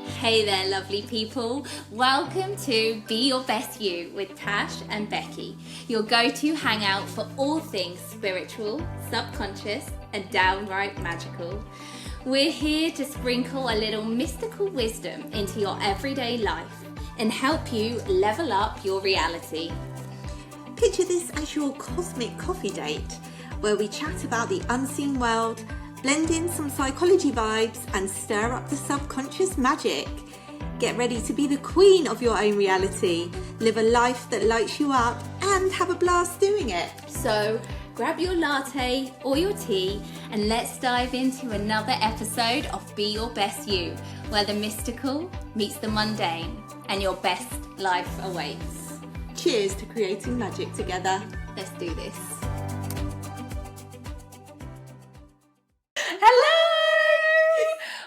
Hey there, lovely people. Welcome to Be Your Best You with Tash and Becky, your go-to hangout for all things spiritual, subconscious, and downright magical. We're here to sprinkle a little mystical wisdom into your everyday life and help you level up your reality. Picture this as your cosmic coffee date, where we chat about the unseen world, blend in some psychology vibes and stir up the subconscious magic. Get ready to be the queen of your own reality, live a life that lights you up and have a blast doing it. So grab your latte or your tea and let's dive into another episode of Be Your Best You, where the mystical meets the mundane and your best life awaits. Cheers to creating magic together. Let's do this. Hello!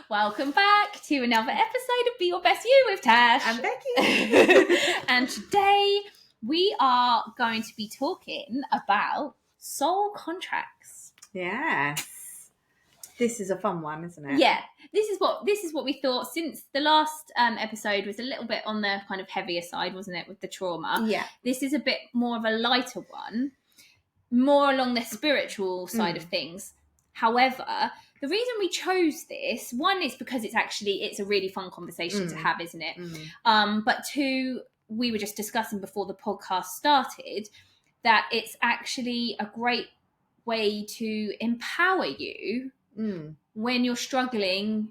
Welcome back to another episode of Be Your Best You with Tash And Becky. And today we are going to be talking about soul contracts. Yes. This is a fun one, isn't it? Yeah, this is what we thought, since the last episode was a little bit on the kind of heavier side, wasn't it, with the trauma? Yeah. This is a bit more of a lighter one, more along the spiritual side of things. However, the reason we chose this, one, is because it's a really fun conversation to have, isn't it? But two, we were just discussing before the podcast started that it's actually a great way to empower you when you're struggling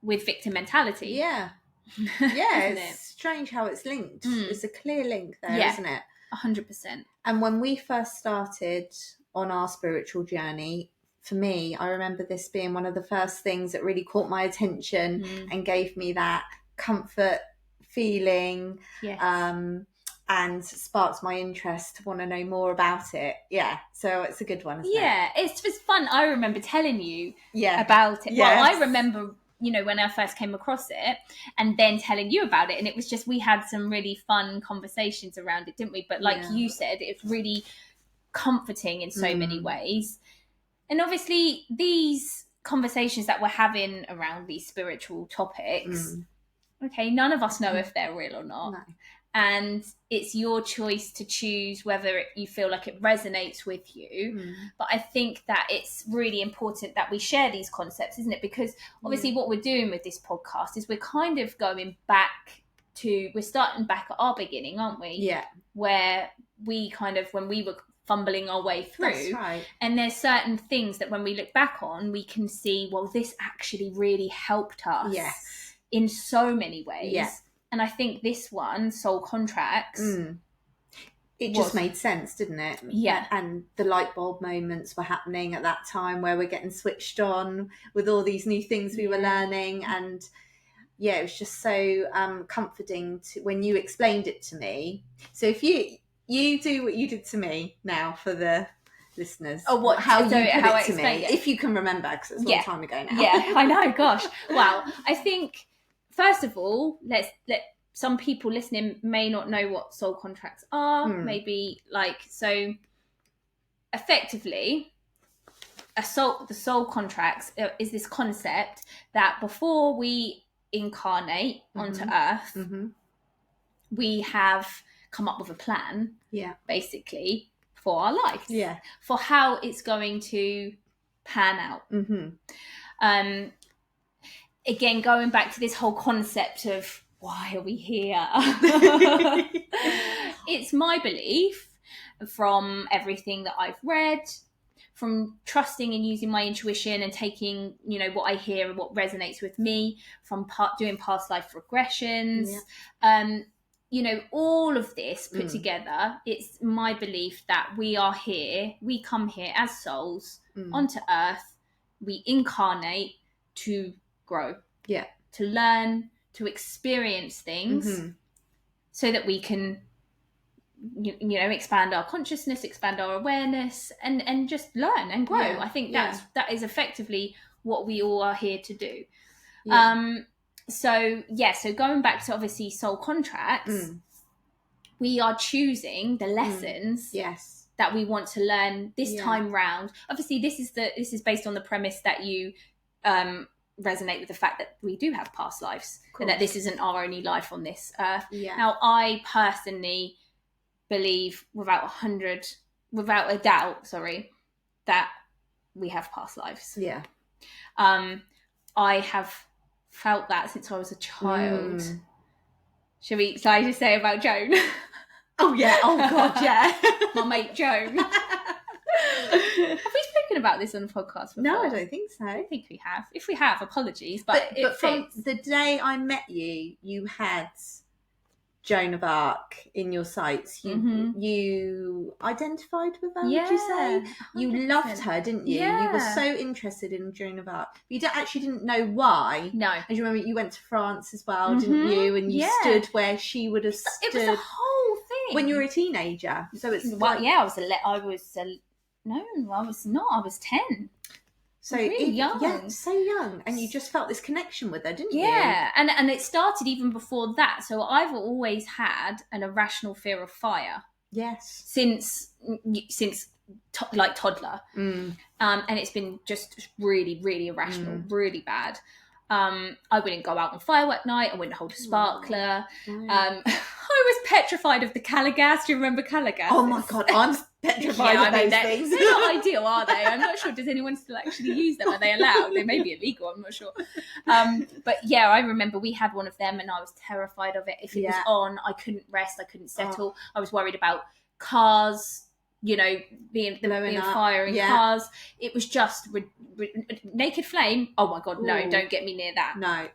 with victim mentality. Yeah. Yeah, Isn't it's it? strange how it's linked. There's a clear link there, Yeah. isn't it? 100%. And when we first started on our spiritual journey, for me, I remember this being one of the first things that really caught my attention and gave me that comfort feeling, Yes. and sparked my interest to want to know more about it. Yeah, so it's a good one, isn't it? Yeah, it's just fun. I remember telling you Yeah. about it. Yes. Well, I remember, when I first came across it and then telling you about it. And it was just, we had some really fun conversations around it, didn't we? But like you said, it's really comforting in so many ways. And obviously, these conversations that we're having around these spiritual topics, okay, none of us know if they're real or not. No. And it's your choice to choose whether you feel like it resonates with you. But I think that it's really important that we share these concepts, isn't it? Because obviously what we're doing with this podcast is we're kind of going back we're starting back at our beginning, aren't we? Yeah. Where we kind of, when we were fumbling our way through. That's right. And there's certain things that when we look back on, we can see, well, this actually really helped us in so many ways. Yeah. And I think this one, soul contracts, it just made sense, didn't it? Yeah. And the light bulb moments were happening at that time where we're getting switched on with all these new things we were learning. And yeah, it was just so comforting when you explained it to me. So if you do what you did to me now for the listenlet how you put it to me, if you can remember, because it's a long time ago now. Yeah, I know, gosh. Wow. I think, first of all, some people listening may not know what soul contracts are. Maybe so effectively, the soul contracts is this concept that before we incarnate onto Earth, we have come up with a plan, basically, for our life, for how it's going to pan out. Again, going back to this whole concept of why are we here? It's my belief, from everything that I've read, from trusting and using my intuition and taking, what I hear and what resonates with me, from doing past life regressions, all of this put together. It's my belief that we come here as souls onto Earth. We incarnate to grow, to learn, to experience things, so that we can, expand our consciousness, expand our awareness, and just learn and grow. I think that is effectively what we all are here to do. So going back to obviously soul contracts, we are choosing the lessons that we want to learn this time round. Obviously, this is based on the premise that you resonate with the fact that we do have past lives and that this isn't our only life on this earth. Yeah. Now, I personally believe without a doubt, that we have past lives. Yeah. I have felt that since I was a child. Shall I just say about Joan? Oh yeah. Oh God, yeah. My mate Joan. Have we spoken about this on the podcast before? No, I don't think so. I don't think we have. If we have, apologies. But from the day I met you, you had Joan of Arc in your sights. You identified with her, would you say? 100%. You loved her, didn't you? Yeah. You were so interested in Joan of Arc. You actually didn't know why. No. And you remember you went to France as well, didn't you? And you stood where she would have stood. It was a whole thing. When you were a teenager. So it's I was not. I was 10. So really young. Yeah, so young. And you just felt this connection with her, didn't you? Yeah, and it started even before that. So I've always had an irrational fear of fire. Yes. Since like toddler. And it's been just really, really irrational, really bad. I wouldn't go out on firework night. I wouldn't hold a sparkler. I was petrified of the colour gas. Do you remember colour gas? Oh my God, I'm petrified of those things. They're not ideal, are they? I'm not sure. Does anyone still actually use them? Are they allowed? They may be illegal. I'm not sure. But yeah, I remember we had one of them, and I was terrified of it. If it was on, I couldn't rest. I couldn't settle. I was worried about cars. Being fire in cars. It was just naked flame. Oh my God, no! Don't get me near that. No.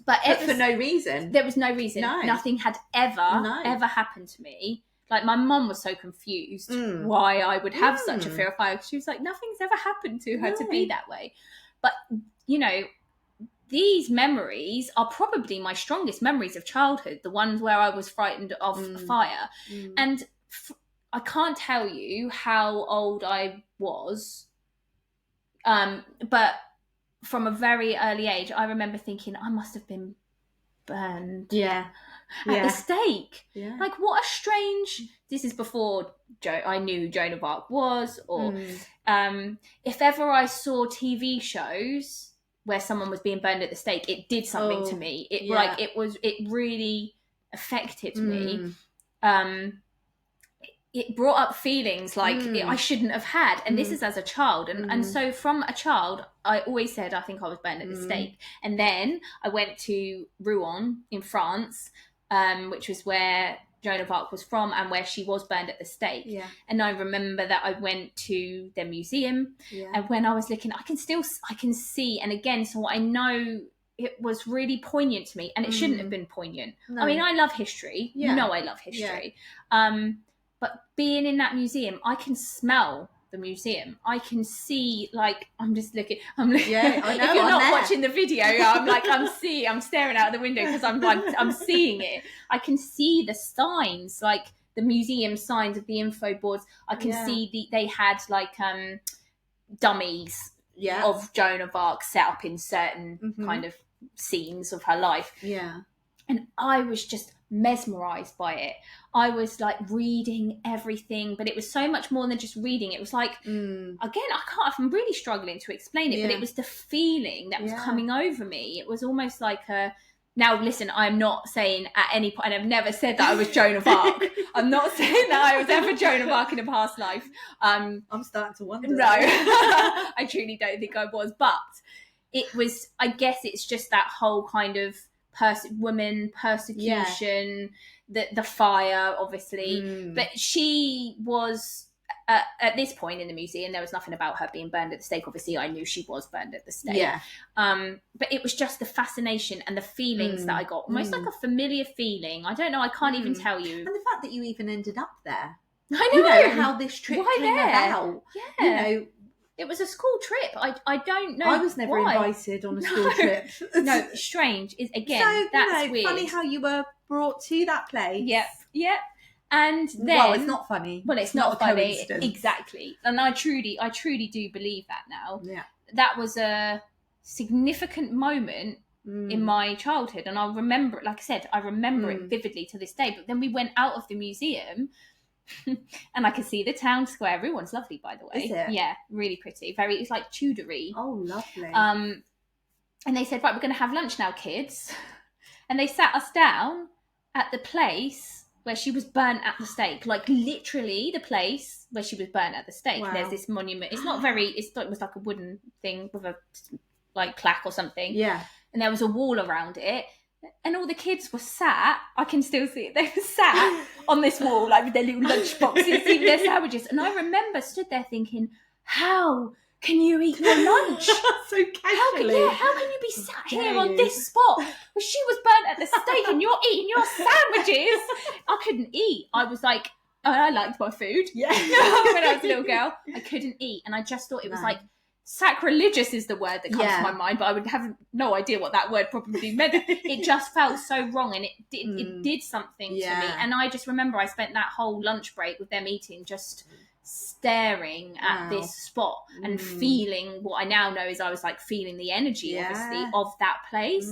But for no reason. There was no reason. No. Nothing had ever happened to me. Like, my mum was so confused why I would have such a fear of fire. She was like, nothing's ever happened to her to be that way. But, these memories are probably my strongest memories of childhood, the ones where I was frightened of fire. And I can't tell you how old I was, but from a very early age, I remember thinking I must have been burned at the stake. Yeah. Like, what a strange... This is before I knew who Joan of Arc was, or if ever I saw TV shows where someone was being burned at the stake, it did something to me. It really affected me. It brought up feelings like I shouldn't have had. And this is as a child. And so from a child, I always said, I think I was burned at the stake. And then I went to Rouen in France, which was where Joan of Arc was from and where she was burned at the stake. Yeah. And I remember that I went to the museum. Yeah. And when I was looking, I can see. And again, so I know it was really poignant to me. And it shouldn't have been poignant. No. I mean, I love history. Yeah. You know I love history. Yeah. But being in that museum, I can smell the museum. I can see, like, I'm looking. Yeah, I know. If you're not watching the video, I'm staring out the window because I'm seeing it. I can see the signs, like the museum signs of the info boards. I can see they had like dummies of Joan of Arc set up in certain kind of scenes of her life. Yeah. And I was just mesmerized by it. I was like reading everything, but it was so much more than just reading. It was like, again, I'm really struggling to explain it, but it was the feeling that was coming over me. It was almost like now listen, I'm not saying at any point, and I've never said that I was Joan of Arc. I'm not saying that I was ever Joan of Arc in a past life. I'm starting to wonder. No, I truly don't think I was, but it was, I guess it's just that whole kind of woman persecution, the fire, obviously. But she was at this point in the museum, there was nothing about her being burned at the stake. Obviously, I knew she was burned at the stake. Yeah. But it was just the fascination and the feelings that I got, almost like a familiar feeling. I don't know. I can't even tell you. And the fact that you even ended up there. I know. How this trip came about. Yeah. It was a school trip. I don't know. I was never invited on a school trip. No, strange. That's weird. Funny how you were brought to that place. Yep. And then, well, it's not funny. Well, it's not funny. Exactly. And I truly do believe that now. Yeah. That was a significant moment in my childhood, and I remember, like I said, it vividly to this day. But then we went out of the museum. And I can see the town square. Everyone's lovely, by the way. Is it? Yeah, really pretty. It's like Tudory. Oh, lovely. And they said, right, we're going to have lunch now, kids. And they sat us down at the place where she was burnt at the stake, like literally the place where she was burnt at the stake. Wow. There's this monument. It's not very, it was like a wooden thing with a like plaque or something. Yeah. And there was a wall around it. And all the kids were sat, I can still see it, they were sat on this wall, like with their little lunch boxes, eating their sandwiches. And I remember stood there thinking, how can you eat your lunch? So casually. How can you be sat here on this spot where she was burnt at the stake and you're eating your sandwiches? I couldn't eat. I was like, I liked my food. Yeah. When I was a little girl, I couldn't eat. And I just thought it was like, sacrilegious is the word that comes to my mind, but I would have no idea what that word probably meant. It just felt so wrong, and it did something to me. And I just remember I spent that whole lunch break with them eating, just staring at this spot and feeling what I now know is I was like feeling the energy, obviously, of that place.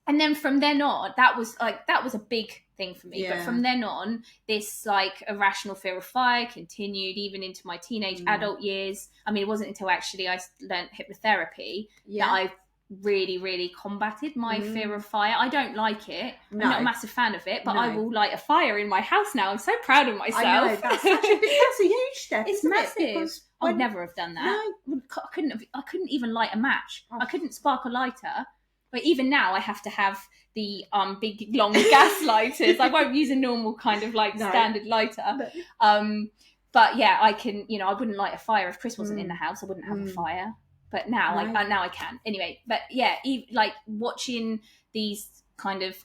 And then from then on, that was a big thing for me. But from then on, this like irrational fear of fire continued even into my teenage adult years. I mean, it wasn't until actually I learned hypnotherapy that I really, really combated my fear of fire. I don't like it. No. I'm not a massive fan of it, but I will light a fire in my house now. I'm so proud of myself. I know, that's a huge step. It's massive. I would never have done that. No. I couldn't even light a match. I couldn't spark a lighter. But even now, I have to have the big, long gas lighters. I won't use a normal kind of like standard lighter. But yeah, I can, I wouldn't light a fire if Chris wasn't in the house. I wouldn't have a fire. But now, now I can. Anyway, but yeah, like watching these kind of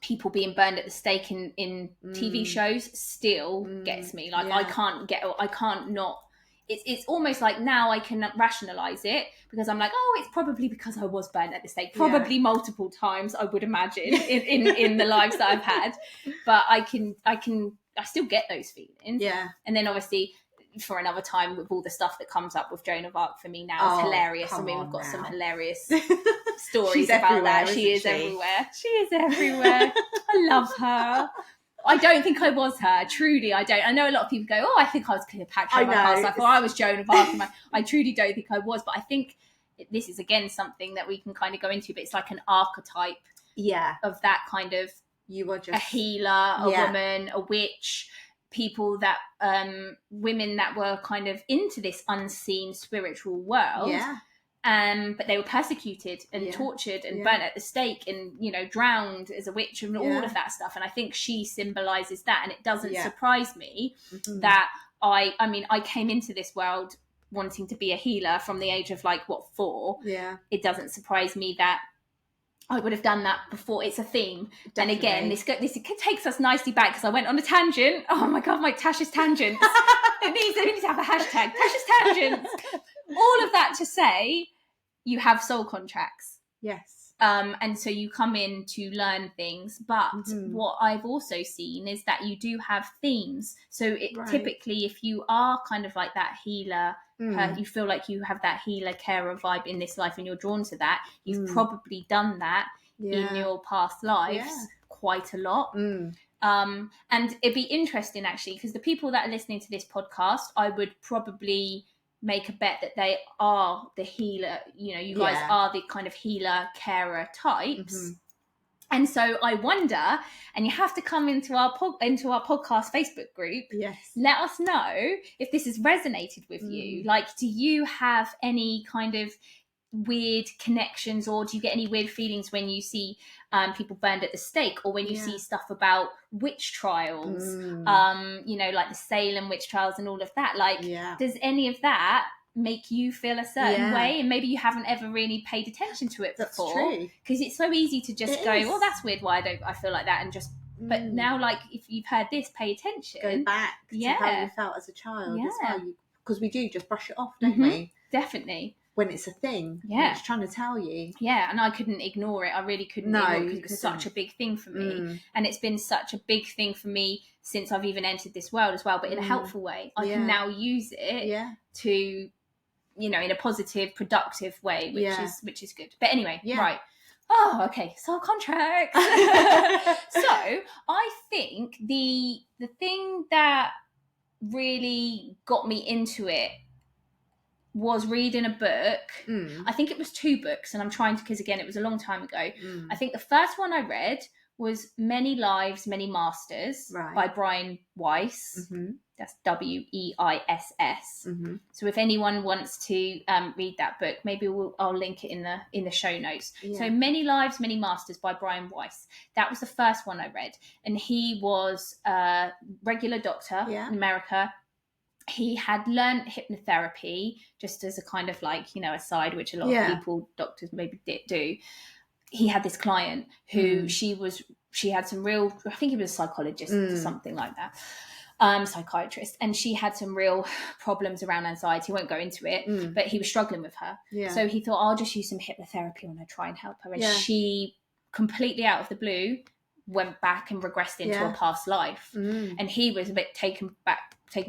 people being burned at the stake in TV shows still gets me. Like I can't not. It's almost like now I can rationalize it because I'm like, oh, it's probably because I was burnt at the stake, probably multiple times, I would imagine, in the lives that I've had. But I still get those feelings. Yeah. And then obviously for another time with all the stuff that comes up with Joan of Arc for me now is hilarious. I mean, we've got some hilarious stories about that. She is everywhere. She is everywhere. I love her. I don't think I was her. Truly, I don't. I know a lot of people go, oh, I think I was Cleopatra in my past life, or I was Joan of Arc. I truly don't think I was. But I think this is, again, something that we can kind of go into, but it's like an archetype of that kind of, you are just a healer, a woman, a witch, people that, women that were kind of into this unseen spiritual world. Yeah. But they were persecuted and tortured and burnt at the stake and, drowned as a witch and all of that stuff. And I think she symbolises that. And it doesn't surprise me that I came into this world wanting to be a healer from the age of 4. Yeah. It doesn't surprise me that I would have done that before. It's a theme. Definitely. And again, this takes us nicely back because I went on a tangent. Oh my God, my Tash's tangents. It needs to have a hashtag. Tash's tangents. All of that to say, you have soul contracts. Yes. And so you come in to learn things. But what I've also seen is that you do have themes. So typically, if you are kind of like that healer, you feel like you have that healer carer vibe in this life and you're drawn to that, you've probably done that in your past lives quite a lot. And it'd be interesting, actually, because the people that are listening to this podcast, I would probably make a bet that they are the healer, you guys are the kind of healer carer types. And so I wonder, and you have to come into our podcast Facebook group. Yes. Let us know if this has resonated with you. Like, do you have any kind of weird connections, or do you get any weird feelings when you see people burned at the stake, or when you see stuff about witch trials, like the Salem witch trials and all of that? Like, does any of that make you feel a certain way, and maybe you haven't ever really paid attention to it before? That's true. Because it's so easy to just go, well, that's weird, why I feel like that, and just but now, like, if you've heard this, pay attention, go back to how you felt as a child. Because we do just brush it off, don't we? Definitely. When it's a thing, it's trying to tell you. Yeah, and I couldn't ignore it. I really couldn't ignore it because it was such a big thing for me. And it's been such a big thing for me since I've even entered this world as well, but in a helpful way. I can now use it to, in a positive, productive way, which is good. But anyway, right. Oh, okay. Soul contract. So I think the thing that really got me into it was reading a book. I think it was 2 books, and I'm trying to, because again, it was a long time ago. I think the first one I read was Many Lives, Many Masters by Brian Weiss. That's Weiss. So if anyone wants to read that book, maybe I'll link it in the show notes. So Many Lives, Many Masters by Brian Weiss. That was the first one I read, and he was a regular doctor in America. He had learned hypnotherapy just as a kind of like, aside, which a lot of people, doctors maybe do. He had this client who she had some real, I think he was a psychologist or something like that, psychiatrist, and she had some real problems around anxiety. I won't go into it, but he was struggling with her. So he thought, I'll just use some hypnotherapy on her, try and help her. And she, completely out of the blue, went back and regressed into a past life. And he was a bit taken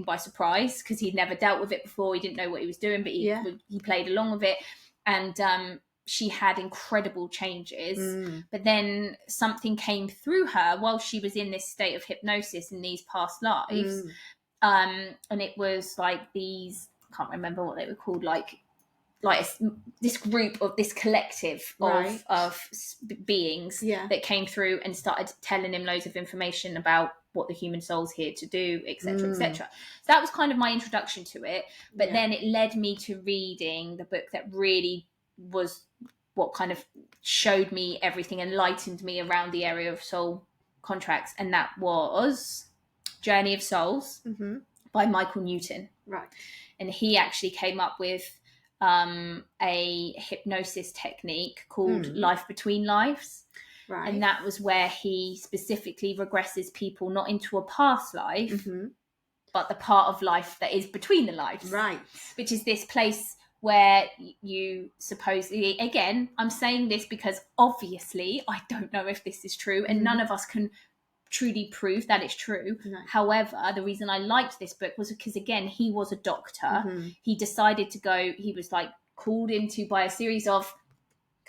by surprise, because he'd never dealt with it before. He didn't know what he was doing, but he played along with it. And she had incredible changes. But then something came through her while she was in this state of hypnosis in these past lives. And it was like these, I can't remember what they were called, like this group of this collective of beings that came through and started telling him loads of information about what the human soul's here to do, etc., etc. So that was kind of my introduction to it. But then it led me to reading the book that really was what kind of showed me everything, enlightened me around the area of soul contracts, and that was Journey of Souls by Michael Newton. And he actually came up with a hypnosis technique called Life Between Lives. And that was where he specifically regresses people not into a past life, but the part of life that is between the lives. Which is this place where you supposedly, again, I'm saying this because obviously I don't know if this is true, and none of us can truly prove that it's true. However, the reason I liked this book was because, again, he was a doctor. He decided to go, he was like called into, by a series of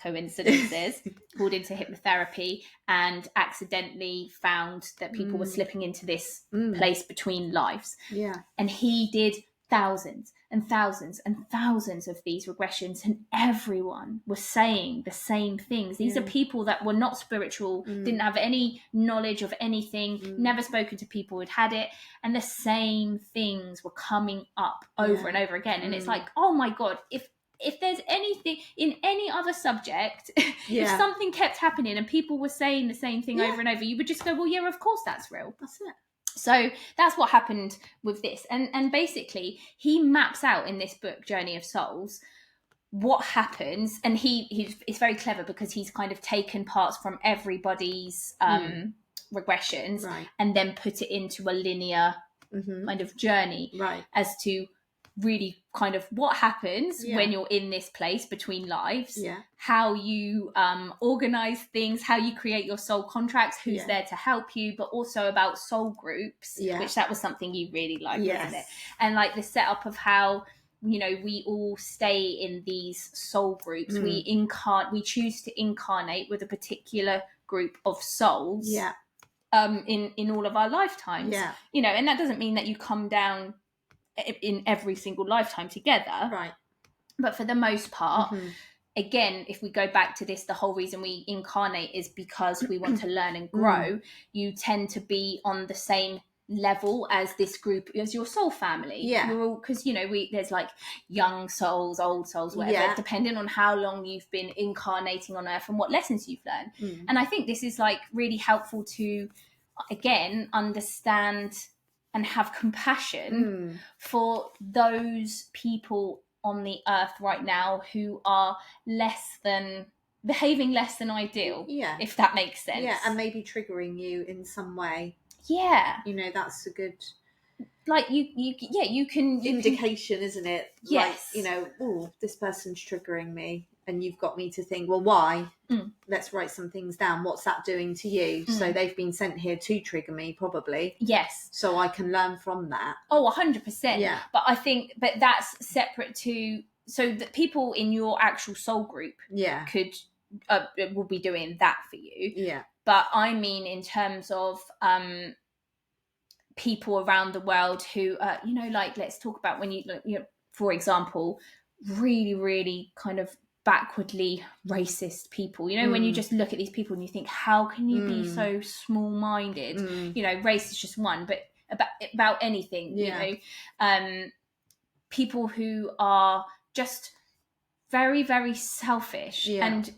coincidences, called into hypnotherapy, and accidentally found that people were slipping into this place between lives. And he did thousands and thousands and thousands of these regressions, and everyone was saying the same things. These are people that were not spiritual, didn't have any knowledge of anything, never spoken to people who'd had it, and the same things were coming up over and over again. And it's like, oh my God, if there's anything in any other subject, if something kept happening and people were saying the same thing over and over, you would just go, well, yeah, of course that's real. That's it. So that's what happened with this. And basically, he maps out in this book, Journey of Souls, what happens. And he's very clever, because he's kind of taken parts from everybody's regressions and then put it into a linear kind of journey as to really kind of what happens when you're in this place between lives, how you organize things, how you create your soul contracts, who's there to help you, but also about soul groups, which that was something you really liked, wasn't it? And like the setup of how, we all stay in these soul groups. We choose to incarnate with a particular group of souls in all of our lifetimes, and that doesn't mean that you come down in every single lifetime together, but for the most part, again, if we go back to this, the whole reason we incarnate is because we want to learn and grow. You tend to be on the same level as this group, as your soul family. We're all, because there's like young souls, old souls, whatever, depending on how long you've been incarnating on earth and what lessons you've learned. And I think this is like really helpful to, again, understand and have compassion for those people on the earth right now who are behaving less than ideal, if that makes sense. And maybe triggering you in some way. That's a good, like, you can indication, isn't it? Yes. Like, oh, this person's triggering me, and you've got me to think, well, why? Let's write some things down. What's that doing to you? So they've been sent here to trigger me, probably. Yes. So I can learn from that. Oh, 100%. But I think, but that's separate to, so that people in your actual soul group could, will be doing that for you. But I mean, in terms of people around the world who, like, let's talk about when for example, really, really kind of backwardly racist people. You know, when you just look at these people and you think, how can you be so small-minded? You know, race is just one, but about anything, you know, people who are just very, very selfish and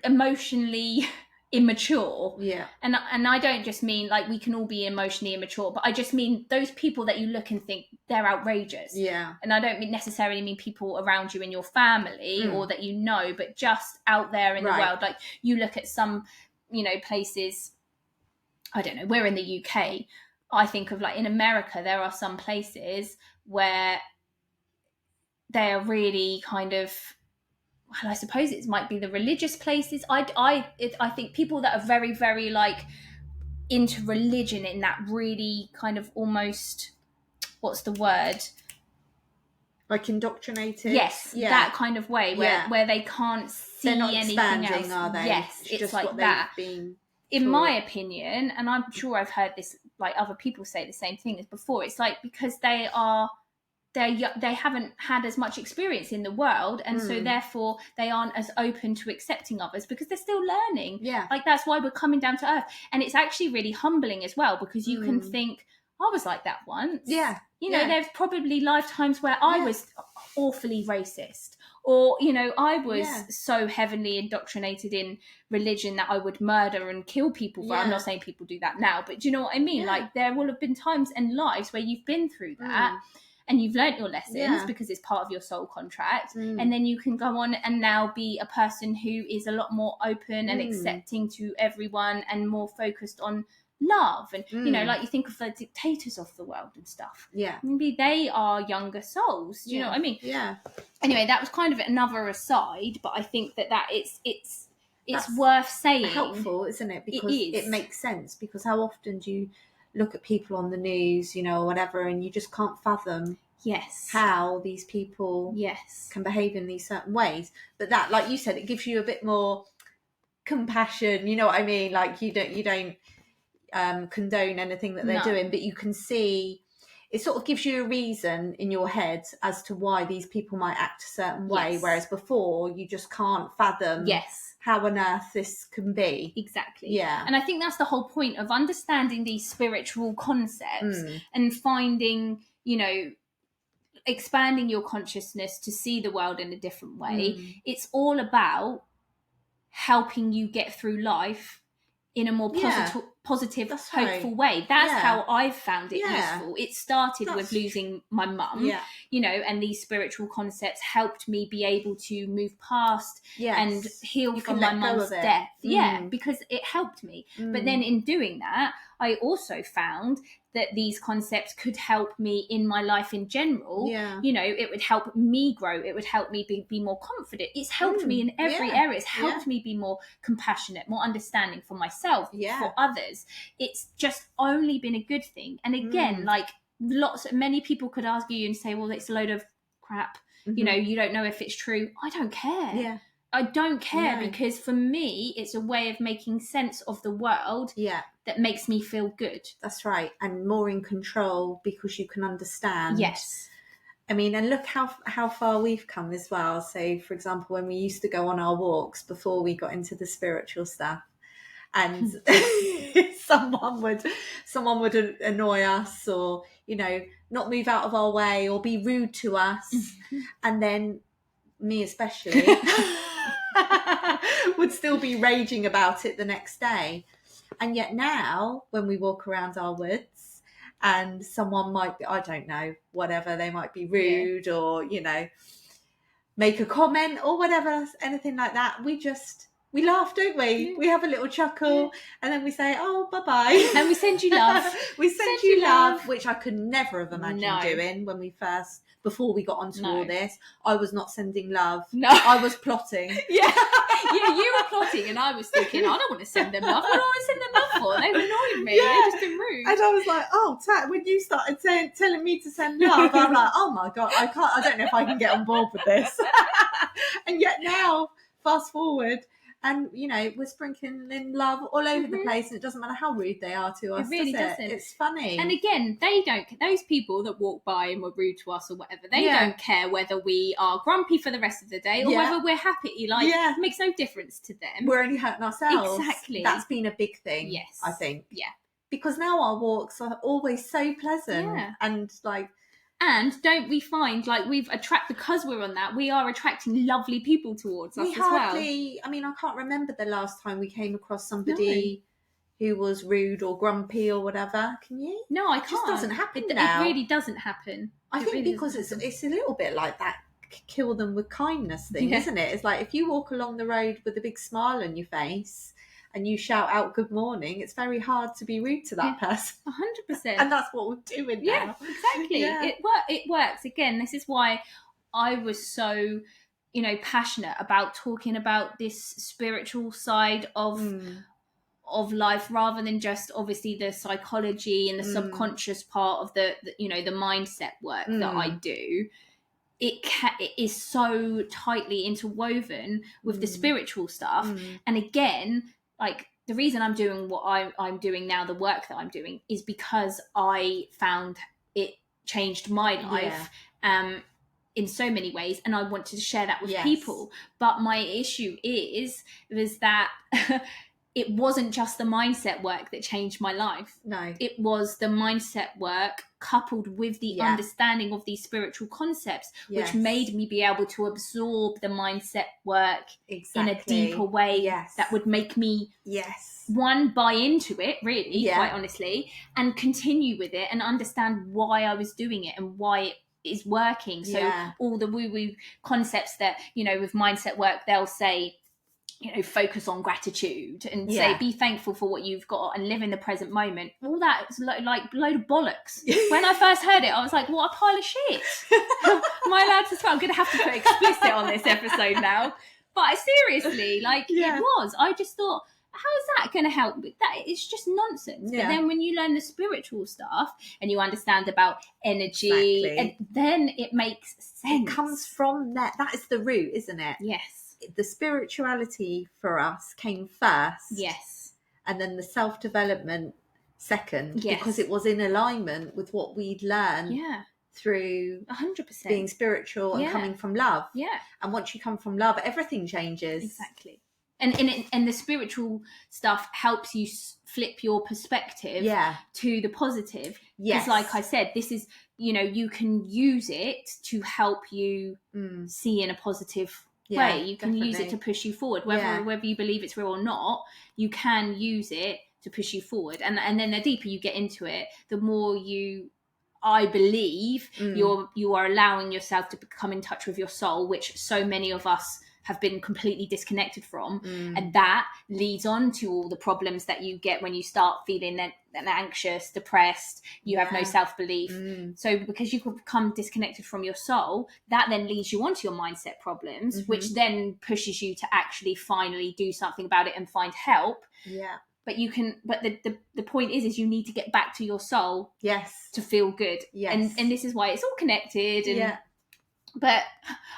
emotionally immature. And I don't just mean like we can all be emotionally immature, but I just mean those people that you look and think they're outrageous. And I don't necessarily mean people around you in your family or that you know, but just out there in the world. Like you look at some, you know, places, I don't know, we're in the UK. I think of like in America, there are some places where they are really kind of, well, I suppose it might be the religious places. I think people that are very, very like into religion in that really kind of almost, what's the word? Like indoctrinated. Yes, that kind of way where they can't see They're not anything expanding, else. are they? Yes, it's just like what that. Been in my opinion, and I'm sure I've heard this, like other people say the same thing as before, it's like because they haven't had as much experience in the world, and so therefore they aren't as open to accepting others because they're still learning. Like that's why we're coming down to earth, and it's actually really humbling as well, because you can think, I was like that once. You know, there's probably lifetimes where I was awfully racist, or you know, I was so heavily indoctrinated in religion that I would murder and kill people for. I'm not saying people do that now, but do you know what I mean? Like there will have been times in lives where you've been through that and you've learnt your lessons because it's part of your soul contract, and then you can go on and now be a person who is a lot more open and accepting to everyone and more focused on love. And you know, like you think of the dictators of the world and stuff, maybe they are younger souls. Do you know what I mean? Anyway, that was kind of another aside, but I think that it's worth saying. Helpful, isn't it? Because it makes sense, because how often do you look at people on the news, you know, or whatever, and you just can't fathom how these people can behave in these certain ways. But that, like you said, it gives you a bit more compassion, you know what I mean? Like you don't condone anything that they're doing, but you can see it sort of gives you a reason in your head as to why these people might act a certain way, whereas before you just can't fathom how on earth this can be. Exactly. And I think that's the whole point of understanding these spiritual concepts and finding, you know, expanding your consciousness to see the world in a different way. It's all about helping you get through life in a more positive, hopeful way. That's how I've found it useful. It started with losing my mum, you know, and these spiritual concepts helped me be able to move past and heal from my mum's death. Because it helped me. But then in doing that, I also found that these concepts could help me in my life in general. You know, it would help me grow. It would help me be more confident. It's helped me in every area. It's helped me be more compassionate, more understanding for myself, for others. It's just only been a good thing. And again, like many people could argue you and say, well, it's a load of crap. You know, you don't know if it's true. I don't care. I don't care, because for me, it's a way of making sense of the world that makes me feel good. That's right. And more in control, because you can understand. I mean, and look how far we've come as well. So, for example, when we used to go on our walks before we got into the spiritual stuff, and someone would annoy us, or, you know, not move out of our way, or be rude to us, and then me especially would still be raging about it the next day. And yet now, when we walk around our woods and someone might be, I don't know, whatever, they might be rude or, you know, make a comment or whatever, anything like that, we laugh, don't we? We have a little chuckle, and then we say, oh, bye-bye. And we send you love. We send you love, which I could never have imagined doing when before we got onto all this. I was not sending love. I was plotting. You were plotting, and I was thinking, I don't want to send them love. What do I send them love for? They've annoyed me. They've just been rude. And I was like, oh, Tat, when you started telling me to send love, I'm like, oh my God, I don't know if I can get on board with this. And yet now, fast forward, And, you know, we're sprinkling in love all over the place, and it doesn't matter how rude they are to us, It really does it? doesn't. It's funny. And again, they don't, those people that walk by and were rude to us or whatever, they don't care whether we are grumpy for the rest of the day or whether we're happy. Like, it makes no difference to them. We're only hurting ourselves. Exactly. That's been a big thing, yes. I think. Yeah. Because now our walks are always so pleasant and like... And don't we find, like, because we're on that, we are attracting lovely people towards us as well. I mean, I can't remember the last time we came across somebody who was rude or grumpy or whatever. Can you? No, I can't. It just doesn't happen now. It really doesn't happen. I think really because it's a little bit like that kill them with kindness thing, isn't it? It's like if you walk along the road with a big smile on your face and you shout out good morning, it's very hard to be rude to that person. 100%. And that's what we're doing now. Yeah, exactly. It works. Again, this is why I was so, you know, passionate about talking about this spiritual side of life, rather than just obviously the psychology and the subconscious part of the you know, the mindset work that I do. It is so tightly interwoven with the spiritual stuff. And again, like, the reason I'm doing what I'm doing now, the work that I'm doing, is because I found it changed my life in so many ways, and I want to share that with people. But my issue is that it wasn't just the mindset work that changed my life. No. It was the mindset work coupled with the understanding of these spiritual concepts, which made me be able to absorb the mindset work in a deeper way that would make me, one, buy into it, really, quite honestly, and continue with it and understand why I was doing it and why it is working. So all the woo-woo concepts that, you know, with mindset work, they'll say, you know, focus on gratitude and say be thankful for what you've got and live in the present moment. All that is like a load of bollocks. When I first heard it, I was like, what a pile of shit. Am I allowed to swear? I'm going to have to put explicit on this episode now. But seriously, like, it was. I just thought, how is that going to help? That it's just nonsense. But then when you learn the spiritual stuff and you understand about energy, and then it makes sense. It comes from that. That is the root, isn't it? Yes. The spirituality for us came first. Yes. And then the self-development second. Yes. Because it was in alignment with what we'd learned through 100% being spiritual and coming from love. Yeah. And once you come from love, everything changes. Exactly. And the spiritual stuff helps you flip your perspective to the positive. Yes. Because like I said, this is, you know, you can use it to help you see in a positive way. You can use it to push you forward, whether you believe it's real or not. You can use it to push you forward, and then the deeper you get into it, the more I believe you are allowing yourself to come in touch with your soul, which so many of us have been completely disconnected from. And that leads on to all the problems that you get when you start feeling anxious, depressed, you have no self-belief. So because you become disconnected from your soul, that then leads you onto your mindset problems, which then pushes you to actually finally do something about it and find help. But the point is you need to get back to your soul to feel good. And this is why it's all connected. And but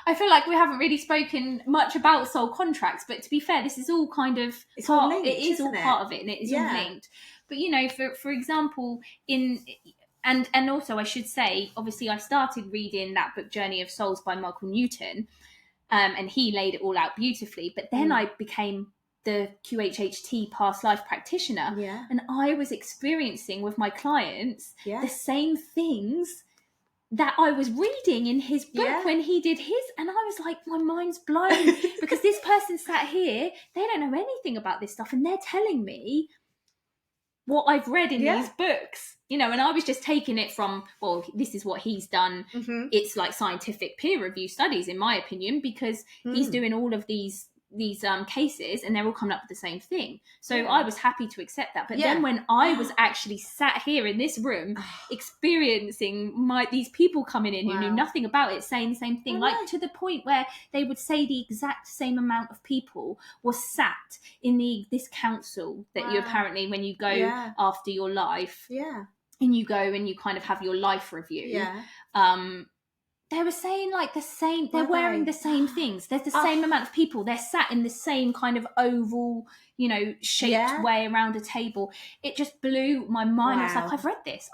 I feel like we haven't really spoken much about soul contracts, but to be fair, this is all kind of all linked, it is all part of it, and it is all linked. But you know, for example, and also I should say, obviously I started reading that book Journey of Souls by Michael Newton, and he laid it all out beautifully. But then I became the QHHT past life practitioner, and I was experiencing with my clients the same things that I was reading in his book when he did his, and I was like, my mind's blown because this person sat here, they don't know anything about this stuff, and they're telling me what I've read in these books, you know, and I was just taking it from, well, this is what he's done. It's like scientific peer review studies, in my opinion, because he's doing all of these cases and they're all coming up with the same thing. So I was happy to accept that. But then when I was actually sat here in this room experiencing these people coming in who knew nothing about it, saying the same thing, like to the point where they would say the exact same amount of people were sat in this council that you apparently, when you go after your life and you go and you kind of have your life review, They were saying like the same, they're Were wearing they? the same things. There's the same amount of people. They're sat in the same kind of oval, you know, shaped Yeah. way around a table. It just blew my mind. I was like, Wow. I've read this,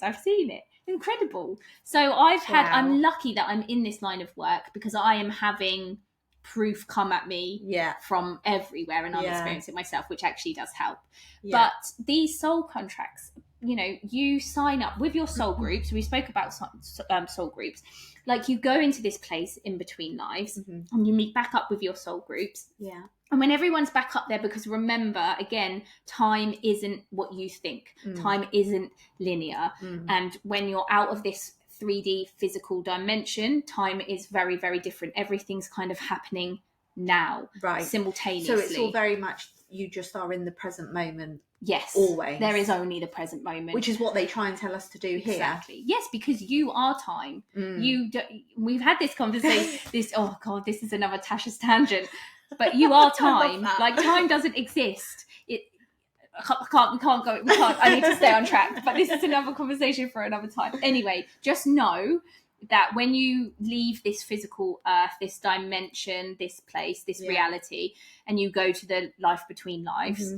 I've seen it. Incredible. So I'm lucky that I'm in this line of work because I am having proof come at me from everywhere and I'm experiencing it myself, which actually does help. But these soul contracts, you know, you sign up with your soul groups. We spoke about soul groups. Like you go into this place in between lives and you meet back up with your soul groups. Yeah. And when everyone's back up there, because remember, again, time isn't what you think. Time isn't linear. And when you're out of this 3D physical dimension, time is very, very different. Everything's kind of happening now, simultaneously. So it's all very much, you just are in the present moment. Yes. Always. There is only the present moment. Which is what they try and tell us to do here. Exactly. Yes, because you are time. We've had this conversation. This is another Tasha's tangent. But you are time. Like time doesn't exist. We can't go. I need to stay on track. But this is another conversation for another time. Anyway, just know that when you leave this physical earth, this dimension, this place, this reality, and you go to the life between lives,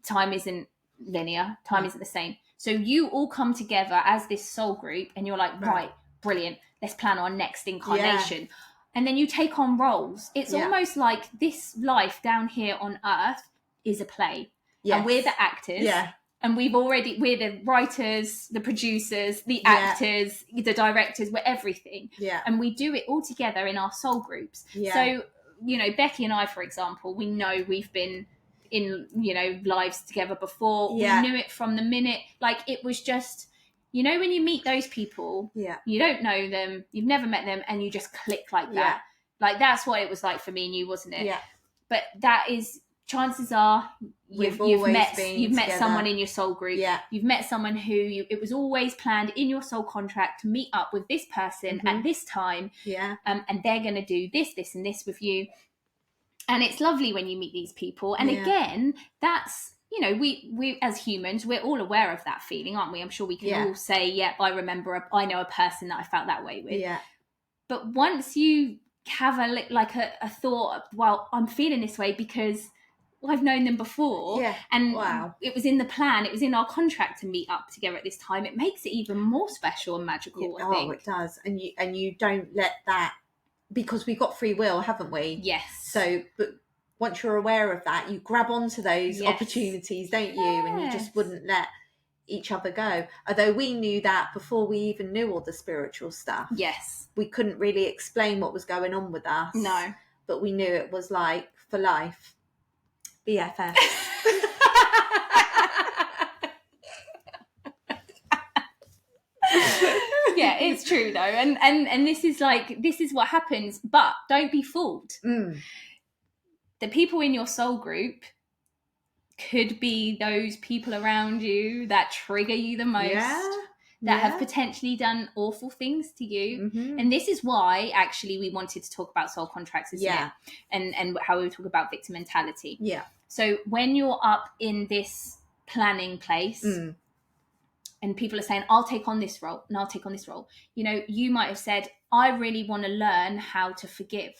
time isn't linear. Time isn't the same. So you all come together as this soul group and you're like, right, brilliant. Let's plan our next incarnation. Yeah. And then you take on roles. It's almost like this life down here on earth is a play. Yes. And we're the actors. Yeah. And we're the writers, the producers, the actors, the directors, we're everything. Yeah. And we do it all together in our soul groups. Yeah. So, you know, Becky and I, for example, we know we've been in, you know, lives together before. Yeah. We knew it from the minute. Like, it was just, you know, when you meet those people, you don't know them, you've never met them, and you just click like that. Like, that's what it was like for me and you, wasn't it? Yeah. But that is, chances are you've met someone in your soul group. Yeah. You've met someone who it was always planned in your soul contract to meet up with this person at this time. Yeah. And they're going to do this, this, and this with you. And it's lovely when you meet these people. And again, that's, you know, we as humans, we're all aware of that feeling, aren't we? I'm sure we can all say, I know a person that I felt that way with. Yeah. But once you have a thought, well, I'm feeling this way because I've known them before. Yeah. And it was in the plan, it was in our contract to meet up together at this time. It makes it even more special and magical, I think. Oh, it does. And you don't let that, because we've got free will, haven't we? Yes. So, but once you're aware of that, you grab onto those opportunities, don't you? Yes. And you just wouldn't let each other go. Although we knew that before we even knew all the spiritual stuff. Yes. We couldn't really explain what was going on with us. No. But we knew it was like for life. BFF. Yeah, it's true though, and this is what happens. But don't be fooled. The people in your soul group could be those people around you that trigger you the most, that have potentially done awful things to you. And this is why actually we wanted to talk about soul contracts, isn't it? And how we talk about victim mentality. Yeah. So when you're up in this planning place and people are saying, I'll take on this role and I'll take on this role, you know, you might have said, I really want to learn how to forgive.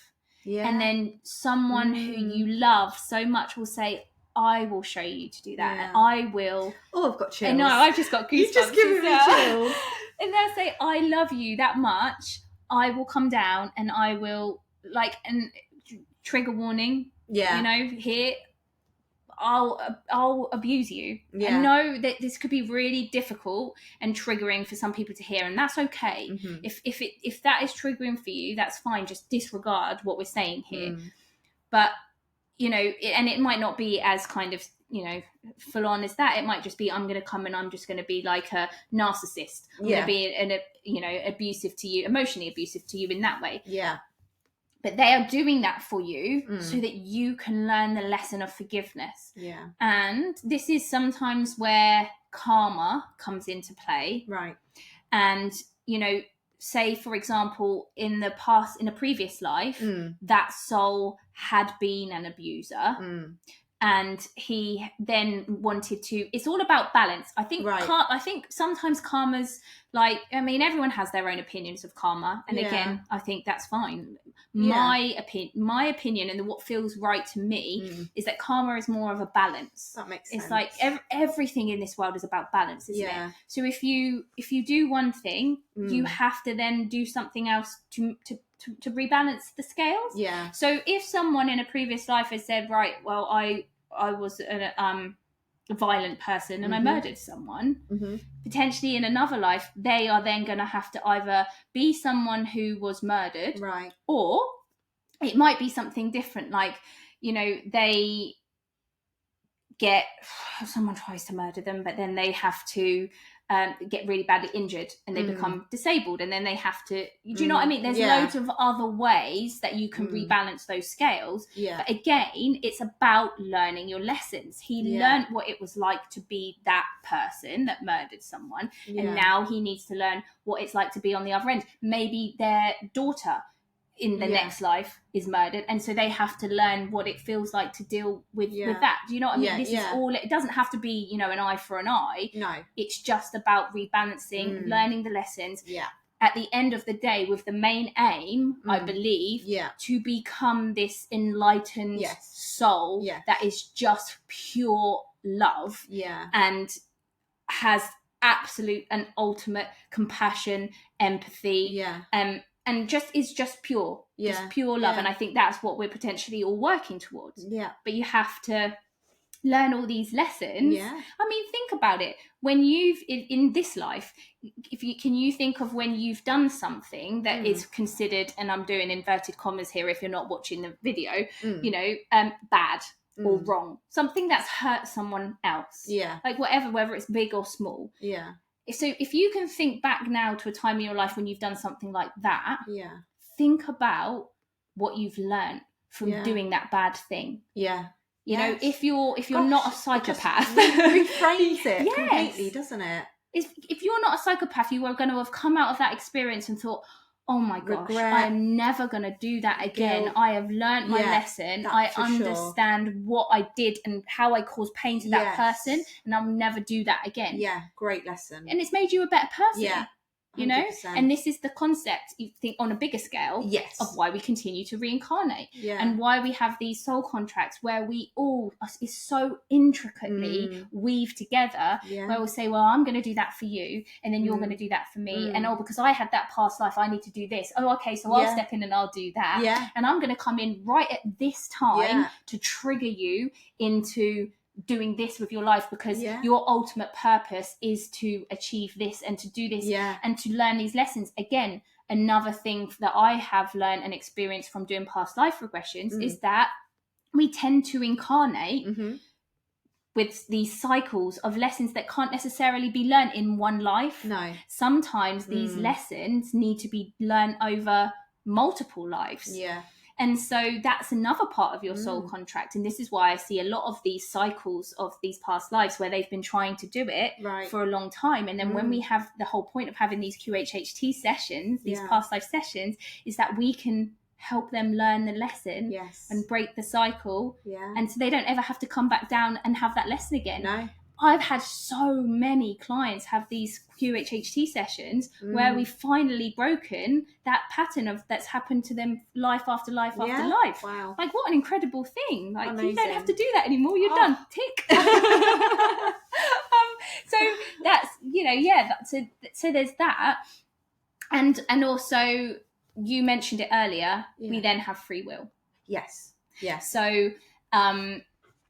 Yeah. And then someone who you love so much will say, I will show you to do that. Yeah. And I will. Oh, I've got chills. No, I've just got goosebumps. You've just given me chills. And they'll say, I love you that much. I will come down and I will, and trigger warning. Yeah. You know, here, I'll abuse you. Yeah. I know that this could be really difficult and triggering for some people to hear, and that's okay. If that is triggering for you, that's fine. Just disregard what we're saying here. But you know, and it might not be as kind of, you know, full on as that. It might just be, I'm going to come and I'm just going to be like a narcissist. I'm going to be abusive to you, emotionally abusive to you in that way. Yeah. But they are doing that for you so that you can learn the lesson of forgiveness. Yeah. And this is sometimes where karma comes into play. Right. And, you know, say, for example, in the past, in a previous life, that soul had been an abuser and he then wanted to. It's all about balance. I think. Right. I think sometimes karma's like. I mean, everyone has their own opinions of karma, and Yeah. again, I think that's fine. Yeah. My opinion, and what feels right to me is that karma is more of a balance. That makes sense. It's like everything in this world is about balance, isn't it? So if you do one thing, you have to then do something else to rebalance the scales. Yeah. So if someone in a previous life has said, right, well, I was a violent person and I murdered someone, potentially in another life, they are then going to have to either be someone who was murdered, Right. or it might be something different, like, they get, someone tries to murder them, but then they have to get really badly injured and they become disabled, and then they have to, do you know what I mean? There's loads of other ways that you can rebalance those scales. But again, it's about learning your lessons. He learned what it was like to be that person that murdered someone, and now he needs to learn what it's like to be on the other end. Maybe their daughter in the next life is murdered, and so they have to learn what it feels like to deal with that. Do you know what I mean? This is all, it doesn't have to be, an eye for an eye. No, it's just about rebalancing, learning the lessons at the end of the day, with the main aim, I believe, to become this enlightened soul that is just pure love and has absolute and ultimate compassion, empathy, and just pure, just pure love. And I think that's what we're potentially all working towards. But you have to learn all these lessons. I mean, think about it. When you've in this life, can you think of when you've done something that is considered, and I'm doing inverted commas here if you're not watching the video, bad or wrong, something that's hurt someone else, like whether it's big or small. So if you can think back now to a time in your life when you've done something like that, think about what you've learned from doing that bad thing. You know, if you're not a psychopath, it reframes it completely, doesn't it? If you're not a psychopath, you are going to have come out of that experience and thought, oh my gosh, regret, I'm never going to do that again. guilt. I have learnt my lesson. I understand what I did and how I caused pain to that person, and I'll never do that again. Great lesson. And it's made you a better person. 100%. And this is the concept, you think, on a bigger scale, of why we continue to reincarnate, and why we have these soul contracts where we all is so intricately weave together, where we'll say, well, I'm going to do that for you, and then you're going to do that for me, and because I had that past life, I need to do this. Okay, so I'll step in and I'll do that, and I'm going to come in right at this time to trigger you into doing this with your life, because your ultimate purpose is to achieve this and to do this and to learn these lessons. Again, another thing that I have learned and experienced from doing past life regressions is that we tend to incarnate with these cycles of lessons that can't necessarily be learned in one life. Sometimes these lessons need to be learned over multiple lives. And so that's another part of your soul contract. And this is why I see a lot of these cycles of these past lives where they've been trying to do it for a long time. And then when we have the whole point of having these QHHT sessions, these past life sessions, is that we can help them learn the lesson and break the cycle. And so they don't ever have to come back down and have that lesson again. I've had so many clients have these QHHT sessions where we've finally broken that pattern of that's happened to them life after life after life. Wow. Like, what an incredible thing. Like, amazing. You don't have to do that anymore. You're done. Tick. So that's, so there's that. And also, you mentioned it earlier, we then have free will. Yes. So,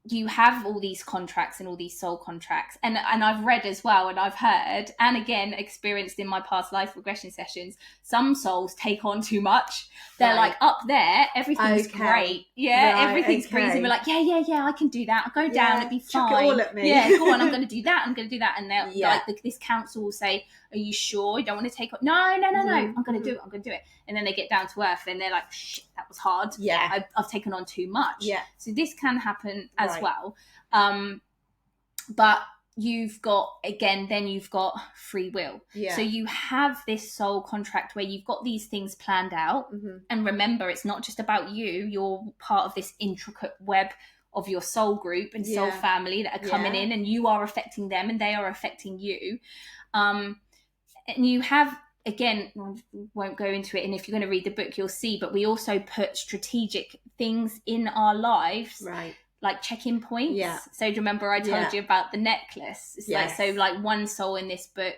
you have all these contracts and all these soul contracts, and I've read as well, and I've heard, and again experienced in my past life regression sessions, some souls take on too much. They're like, up there everything's great, everything's crazy, we're like, yeah, I can do that, I'll go down, it'll be fine, chuck it all at me. Go on, I'm going to do that, and they're like, this council will say, are you sure you don't want to take on? No, I'm going to do it, and then they get down to earth and they're like, shit, that was hard, I've taken on too much. So this can happen as well, but you've got free will. So you have this soul contract where you've got these things planned out, and remember, it's not just about you. You're part of this intricate web of your soul group and soul family that are coming in, and you are affecting them and they are affecting you. And you have, again, won't go into it, and if you're going to read the book you'll see, but we also put strategic things in our lives, right, like check-in points. Yeah. So do you remember I told you about the necklace? It's Yes. like, so like one soul in this book,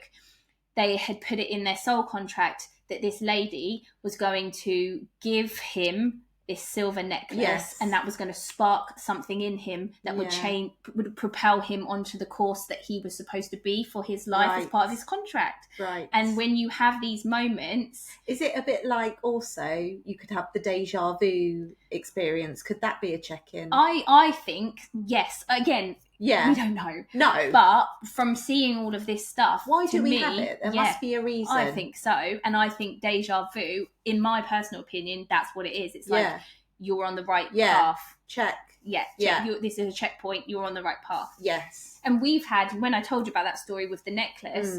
they had put it in their soul contract that this lady was going to give him this silver necklace, and that was going to spark something in him that would propel him onto the course that he was supposed to be for his life as part of his contract. Right. And when you have these moments, is it a bit like, also you could have the deja vu experience? Could that be a check-in? I think yes. Again, we don't know. No. But from seeing all of this stuff, why do we have it? There must be a reason. I think so. And I think deja vu, in my personal opinion, that's what it is. It's like you're on the right path. Check. This is a checkpoint. You're on the right path. Yes. And we've had, when I told you about that story with the necklace,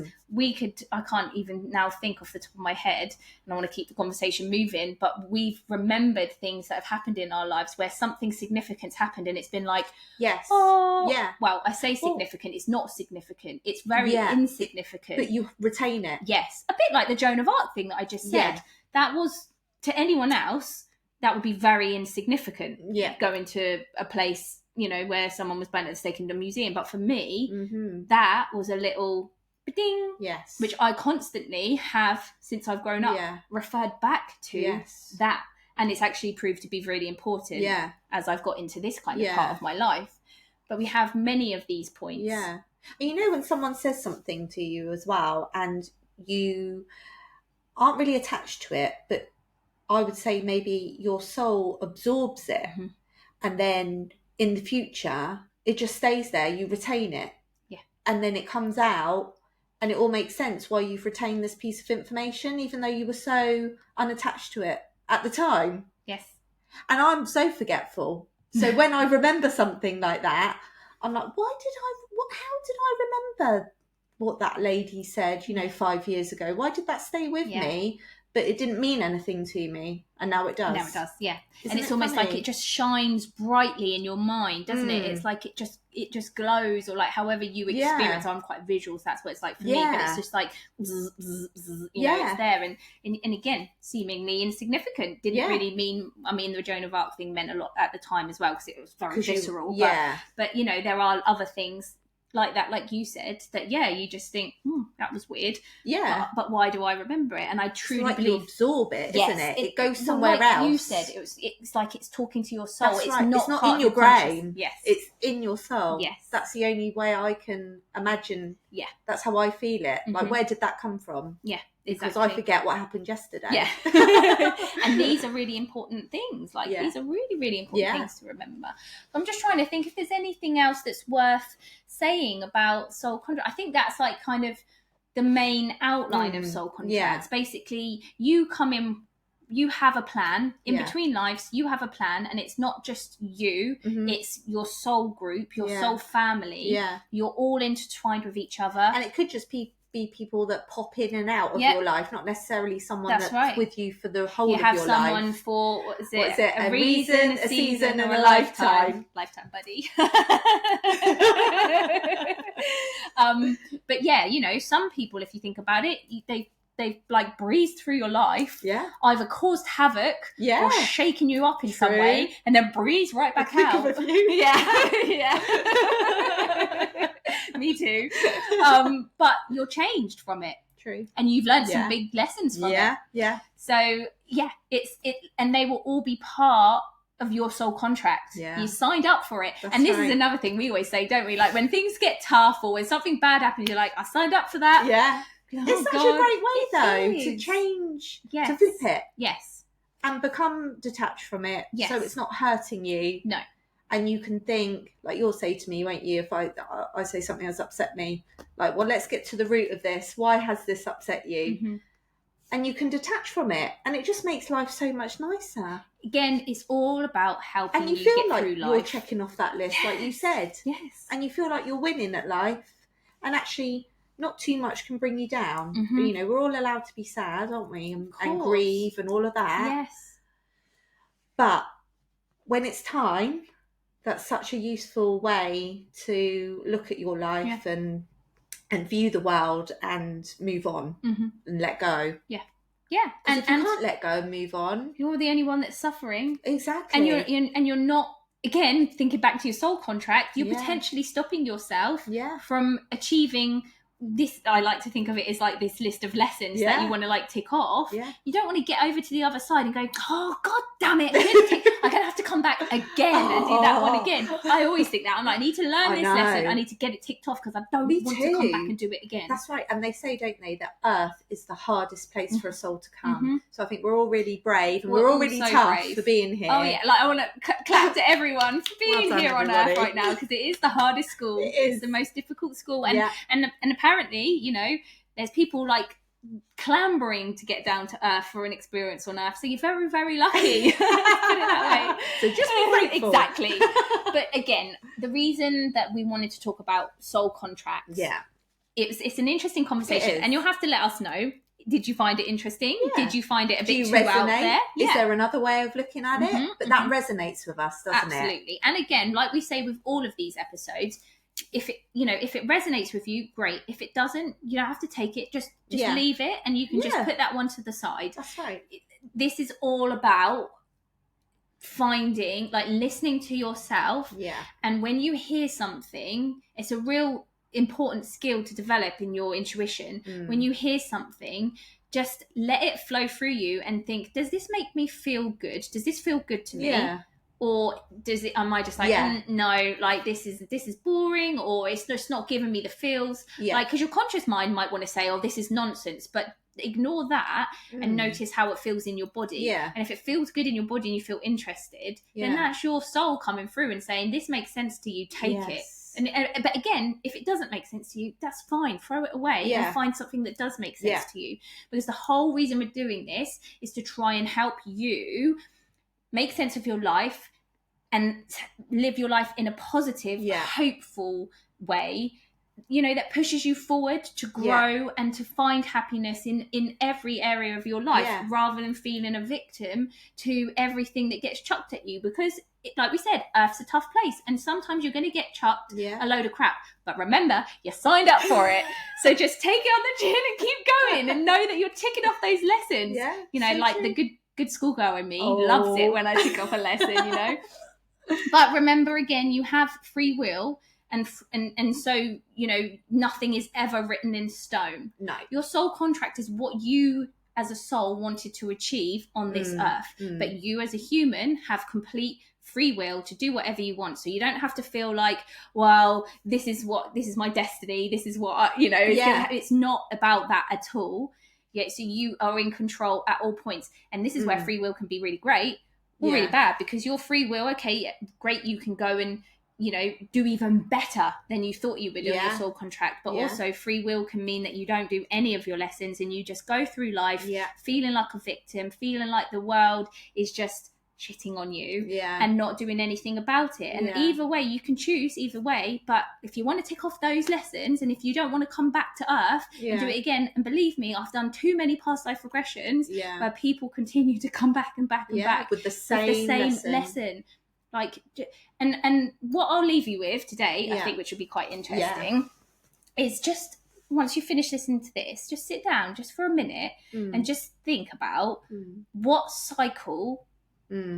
I can't even now think off the top of my head, and I want to keep the conversation moving, but we've remembered things that have happened in our lives where something significant happened and it's been like, well, I say significant, it's not significant. It's very insignificant. But you retain it. Yes. A bit like the Joan of Arc thing that I just said. Yeah. That was, to anyone else, that would be very insignificant. Yeah. Going to a place, you know, where someone was burnt at the stake in the museum. But for me, that was a little ding. Yes. Which I constantly have, since I've grown up, referred back to that. And it's actually proved to be really important as I've got into this kind of part of my life. But we have many of these points. Yeah. And you know, when someone says something to you as well, and you aren't really attached to it, but I would say maybe your soul absorbs it, and then in the future it just stays there, you retain it, and then it comes out and it all makes sense why you've retained this piece of information even though you were so unattached to it at the time. Yes. And I'm so forgetful, so when I remember something like that, I'm like, how did I remember what that lady said, 5 years ago? Why did that stay with me? But it didn't mean anything to me, and now it does. Now it does, yeah. Isn't and it's it almost funny? like it just shines brightly in your mind, doesn't it? It's like it just glows, or like however you experience. I'm quite visual, so that's what it's like for me. But it's just like, zzz, zzz, zzz, you know, it's there, and again, seemingly insignificant. Didn't really mean. I mean, the Joan of Arc thing meant a lot at the time as well because it was very visceral. But you know, there are other things like that, like you said, that you just think, that was weird, but why do I remember it? And I truly believe you absorb it, isn't it? It goes somewhere else. You said it's like it's talking to your soul. That's it's right. not in your brain. Yes, it's in your soul. Yes, that's the only way I can imagine. That's how I feel it. Like, where did that come from? Because I forget what happened yesterday. And these are really important things. Like these are really, really important things to remember. I'm just trying to think if there's anything else that's worth saying about soul contract. I think that's like kind of the main outline of soul contracts. Basically, you come in, you have a plan in between lives. You have a plan, and it's not just you. It's your soul group, your soul family. You're all intertwined with each other, and it could just be people that pop in and out of your life, not necessarily someone that's with you for the whole of your life. You have someone for what is it? A reason, a season, and a lifetime. Lifetime buddy. But some people, if you think about it, they've like breezed through your life, either caused havoc or shaken you up in some way, and then breeze right back out. Me too. But you're changed from it. True. And you've learned some big lessons from it. So it's and they will all be part of your soul contract. You signed up for it. That's this is another thing we always say, don't we? Like, when things get tough or when something bad happens, you're like, I signed up for that. It's such a great way though to change, to flip it. And become detached from it. So it's not hurting you. No. And you can think, like you'll say to me, won't you, if I say something has upset me, like, well, let's get to the root of this. Why has this upset you? And you can detach from it, and it just makes life so much nicer. Again, it's all about helping and you get feel like through life. You're checking off that list, like you said. And you feel like you're winning at life, and actually not too much can bring you down. But, we're all allowed to be sad, aren't we? And grieve and all of that. But when it's time, that's such a useful way to look at your life and view the world and move on and let go. Yeah. And if you can't let go and move on, you're the only one that's suffering. Exactly. And you're not, again, thinking back to your soul contract, you're potentially stopping yourself from achieving this. I like to think of it as like this list of lessons that you want to like tick off. You don't want to get over to the other side and go, oh god damn it, I'm gonna have to come back again and do that one again. I always think that. I'm like, I need to learn this lesson, I need to get it ticked off, because I don't want to come back and do it again. That's right. And they say, don't they, that Earth is the hardest place for a soul to come. So I think we're all really brave, and we're all really so tough for being here. Oh yeah, like I want to clap to everyone for being here on Earth right now, because it is the hardest school. It's the most difficult school, and apparently, you know, there's people like clambering to get down to Earth for an experience on Earth. So you're very, very lucky. Put it that way. So just be grateful. Exactly. But again, the reason that we wanted to talk about soul contracts, it's an interesting conversation, and you'll have to let us know. Did you find it interesting? Did you find it a bit too out there? Is there another way of looking at it? But that resonates with us, doesn't it? Absolutely. And again, like we say with all of these episodes, if it resonates with you, great. If it doesn't, you don't have to take it. Just leave it, and you can just put that one to the side. That's right. This is all about finding, like, listening to yourself. And when you hear something, it's a real important skill to develop in your intuition. When you hear something, just let it flow through you and think, does this make me feel good? Does this feel good to me? Or am I just like, no, like this is boring, or it's just not giving me the feels? Like, because your conscious mind might want to say, oh, this is nonsense, but ignore that and notice how it feels in your body. And if it feels good in your body and you feel interested, then that's your soul coming through and saying, this makes sense to you, take it. But again, if it doesn't make sense to you, that's fine. Throw it away and find something that does make sense to you. Because the whole reason we're doing this is to try and help you make sense of your life and live your life in a positive, hopeful way, you know, that pushes you forward to grow and to find happiness in every area of your life, rather than feeling a victim to everything that gets chucked at you. Because like we said, Earth's a tough place, and sometimes you're going to get chucked a load of crap. But remember, you signed up for it. So just take it on the chin and keep going, and know that you're ticking off those lessons. You know, so like true. The good schoolgirl in me loves it when I tick off a lesson, you know. But remember, again, you have free will, and so, you know, nothing is ever written in stone. No. Your soul contract is what you as a soul wanted to achieve on this earth. But you as a human have complete free will to do whatever you want. So you don't have to feel like, well, this is my destiny, this is what you know, it's not about that at all. So you are in control at all points, and this is where free will can be really great or really bad, because your free will, okay, great, you can go and, you know, do even better than you thought you would on your soul contract. But also free will can mean that you don't do any of your lessons and you just go through life feeling like a victim, feeling like the world is just shitting on you and not doing anything about it. And either way, you can choose either way. But if you want to tick off those lessons, and if you don't want to come back to Earth and do it again, and believe me, I've done too many past life regressions where people continue to come back and back and back with the same lesson. Like, and what I'll leave you with today, I think, which will be quite interesting, is just, once you finish listening to this, just sit down just for a minute and just think about what cycle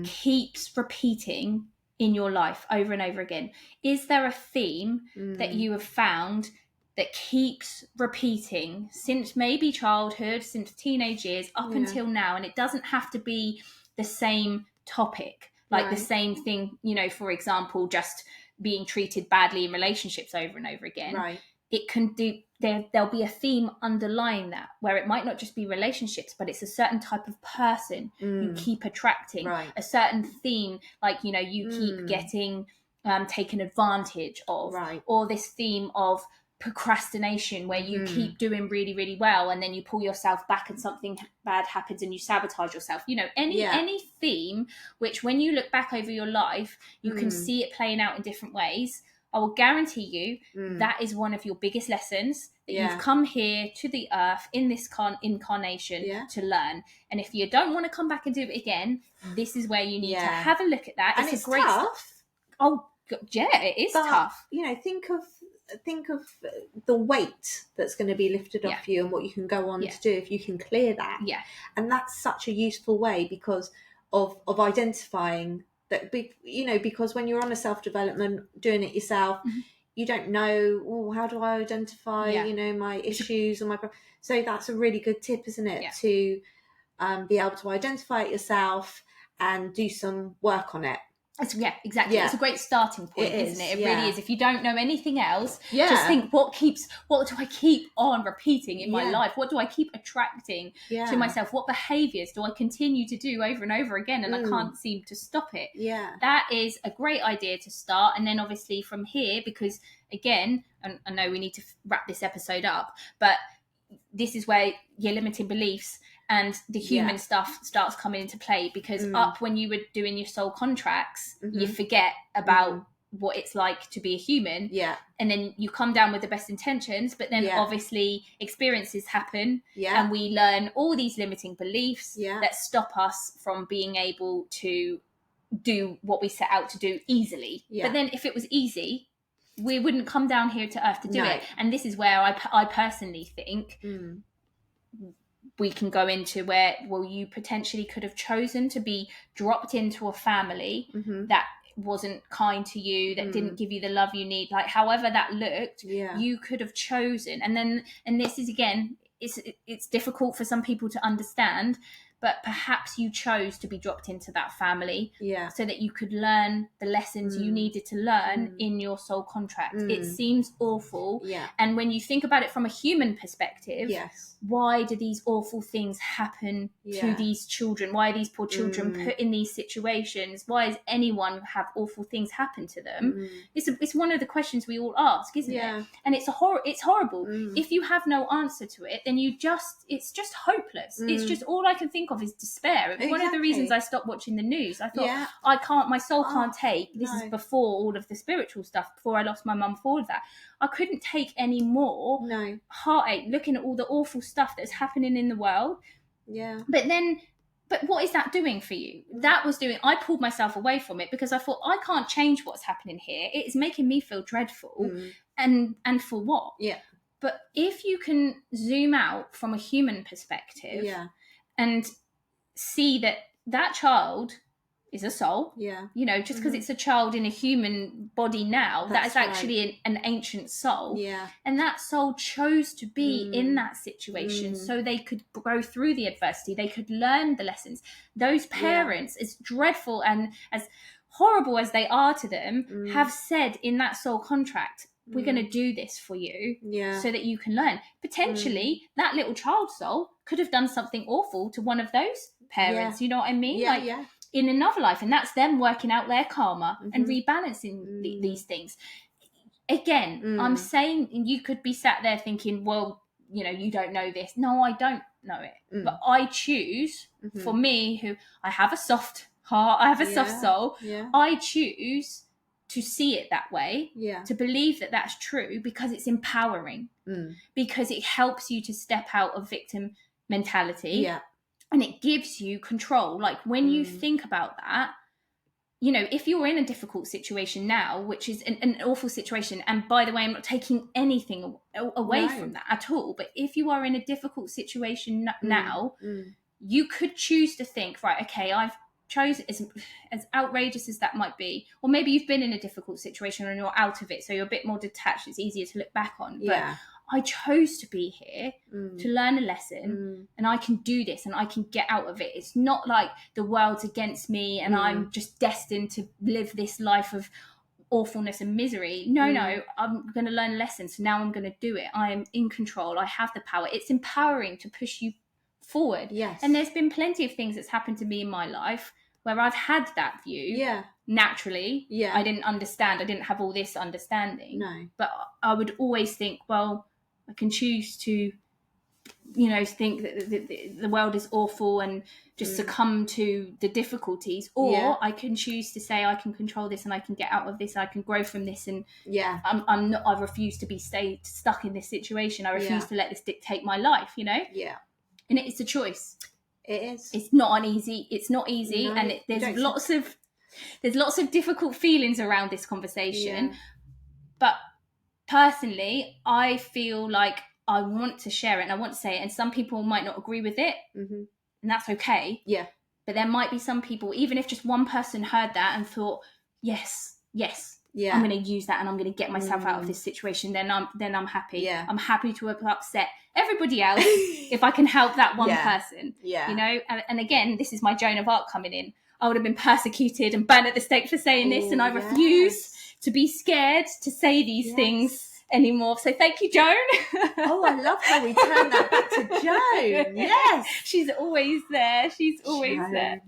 keeps repeating in your life over and over again. Is there a theme that you have found that keeps repeating since maybe childhood, since teenage years, up until now? And it doesn't have to be the same topic, like the same thing, you know, for example, just being treated badly in relationships over and over again. It can do, there'll be a theme underlying that, where it might not just be relationships, but it's a certain type of person you keep attracting, a certain theme, like, you know, you keep getting taken advantage of, or this theme of procrastination, where you keep doing really, really well, and then you pull yourself back and something bad happens and you sabotage yourself. You know, any theme which, when you look back over your life, you can see it playing out in different ways. I will guarantee you that is one of your biggest lessons that you've come here to the earth in this incarnation to learn. And if you don't want to come back and do it again, this is where you need to have a look at that. And it's great stuff. Oh, yeah, it is tough. You know, think of the weight that's going to be lifted Yeah. off you and what you can go on Yeah. to do if you can clear that. Yeah. And that's such a useful way because of identifying that, you know, because when you're on a self-development, doing it yourself, Mhm. you don't know, oh, how do I identify, Yeah. you know, my issues or my... So that's a really good tip, isn't it? Yeah. To be able to identify it yourself and do some work on it. Yeah, exactly. Yeah. It's a great starting point, It isn't is, it? It yeah. really is. If you don't know anything else, Yeah. just think, what do I keep on repeating in my Yeah. life? What do I keep attracting Yeah. to myself? What behaviours do I continue to do over and over again and I can't seem to stop it? Yeah. That is a great idea to start. And then obviously from here, because again, and I know we need to wrap this episode up, but this is where your limiting beliefs and the human stuff starts coming into play, because up when you were doing your soul contracts, you forget about what it's like to be a human. Yeah. And then you come down with the best intentions, but then obviously experiences happen and we learn all these limiting beliefs that stop us from being able to do what we set out to do easily. But then if it was easy, we wouldn't come down here to earth to do it. And this is where I personally think we can go into where, well, you potentially could have chosen to be dropped into a family that wasn't kind to you, that didn't give you the love you need, like however that looked, you could have chosen. And this is, again, it's difficult for some people to understand, but perhaps you chose to be dropped into that family so that you could learn the lessons you needed to learn in your soul contract. It seems awful. And when you think about it from a human perspective, why do these awful things happen to these children? Why are these poor children put in these situations? Why does anyone have awful things happen to them? It's one of the questions we all ask, isn't it? And it's horrible. If you have no answer to it, then it's just hopeless. It's just, all I can think of is despair. It was one of the reasons I stopped watching the news. I thought, my soul can't take, this is before all of the spiritual stuff, before I lost my mum, for all of that. I couldn't take any more heartache looking at all the awful stuff that's happening in the world. But what is that doing for you? I pulled myself away from it because I thought, I can't change what's happening here. It is making me feel dreadful. And for what? But if you can zoom out from a human perspective and see that child is a soul, you know, just because it's a child in a human body now, that is actually an ancient soul, and that soul chose to be in that situation so they could go through the adversity, they could learn the lessons. Those parents, as dreadful and as horrible as they are to them, have said in that soul contract, we're going to do this for you so that you can learn. Potentially, that little child soul could have done something awful to one of those parents. You know what I mean? In another life. And that's them working out their karma and rebalancing these things. Again, I'm saying you could be sat there thinking, well, you know, you don't know this. No, I don't know it. But I choose, for me, who I have a soft heart, I have a soft soul, I choose to see it that way, to believe that that's true, because it's empowering, because it helps you to step out of victim mentality, and it gives you control. Like when you think about that, you know, if you're in a difficult situation now, which is an awful situation, and by the way, I'm not taking anything away from that at all, but if you are in a difficult situation now, you could choose to think, right, okay, I've chosen, as outrageous as that might be, or maybe you've been in a difficult situation and you're out of it, so you're a bit more detached, it's easier to look back on, but I chose to be here to learn a lesson, and I can do this and I can get out of it. It's not like the world's against me and I'm just destined to live this life of awfulness and misery. No, I'm going to learn a lesson, so now I'm going to do it. I am in control. I have the power. It's empowering to push you forward. And there's been plenty of things that's happened to me in my life where I've had that view naturally. I didn't understand. I didn't have all this understanding. But I would always think, well, I can choose to, you know, think that the world is awful and just succumb to the difficulties, or I can choose to say I can control this and I can get out of this, I can grow from this, and I'm not, I refuse to be stuck in this situation. I refuse to let this dictate my life, you know. And it's a choice. It is. It's not easy, no, and there's lots of There's lots of difficult feelings around this conversation, Yeah. but personally, I feel like I want to share it and I want to say it, and some people might not agree with it, Mm-hmm. and that's okay. Yeah. But there might be some people, even if just one person heard that and thought, yes, Yeah. I'm going to use that and I'm going to get myself out of this situation, then I'm happy. Yeah. I'm happy to have upset everybody else if I can help that one person. Yeah. You know, and again, this is my Joan of Arc coming in. I would have been persecuted and burned at the stake for saying this, and I refuse to be scared to say these things anymore. So thank you, Joan. Oh, I love how we turn that back to Joan. Yes. She's always there. She's always Joan. there.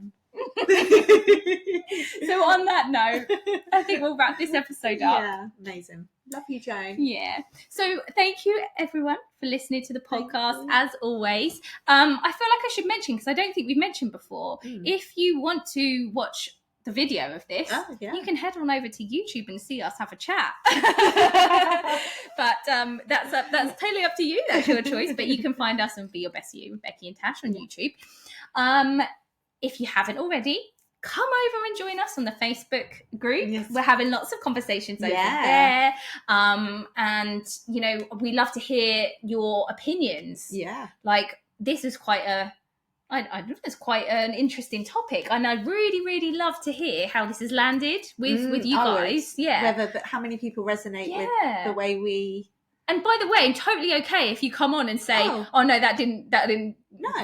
So on that note, I think we'll wrap this episode up. Yeah, amazing. Love you, Joan. Yeah. So thank you, everyone, for listening to the podcast. As always, I feel like I should mention, because I don't think we've mentioned before, if you want to watch the video of this, you can head on over to YouTube and see us have a chat. But that's totally up to you. That's your choice. But you can find us on Be Your Best You with Becky and Tash on YouTube. If you haven't already, come over and join us on the Facebook group. Yes. We're having lots of conversations over there. And, you know, we love to hear your opinions. Yeah. Like, this is quite it's quite an interesting topic, and I'd really, really love to hear how this has landed with you guys. But how many people resonate with the way we... And by the way, totally okay if you come on and say, "Oh no, that didn't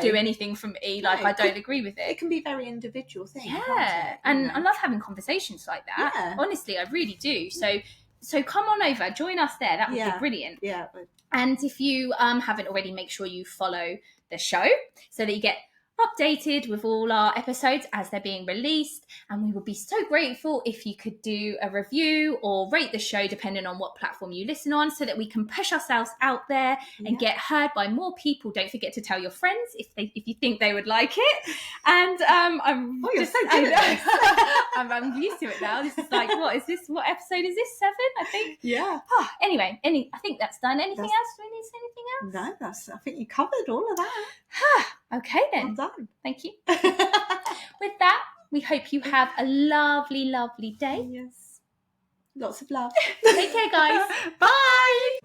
do anything for me. Like, I don't agree with it." It can be a very individual thing. Yeah, and I love having conversations like that. Yeah. Honestly, I really do. So come on over, join us there. That would be brilliant. Yeah. And if you haven't already, make sure you follow the show so that you get updated with all our episodes as they're being released. And we would be so grateful if you could do a review or rate the show depending on what platform you listen on, so that we can push ourselves out there and get heard by more people. Don't forget to tell your friends if you think they would like it. And you're so good at this. I'm used to it now. This is like, what episode is this? 7, I think. Yeah. Anyway, I think that's done. Anything else? Do we need to say anything else? No, I think you covered all of that. Okay then. Well done. Thank you. With that, we hope you have a lovely, lovely day. Yes. Lots of love. Take care, guys. Bye.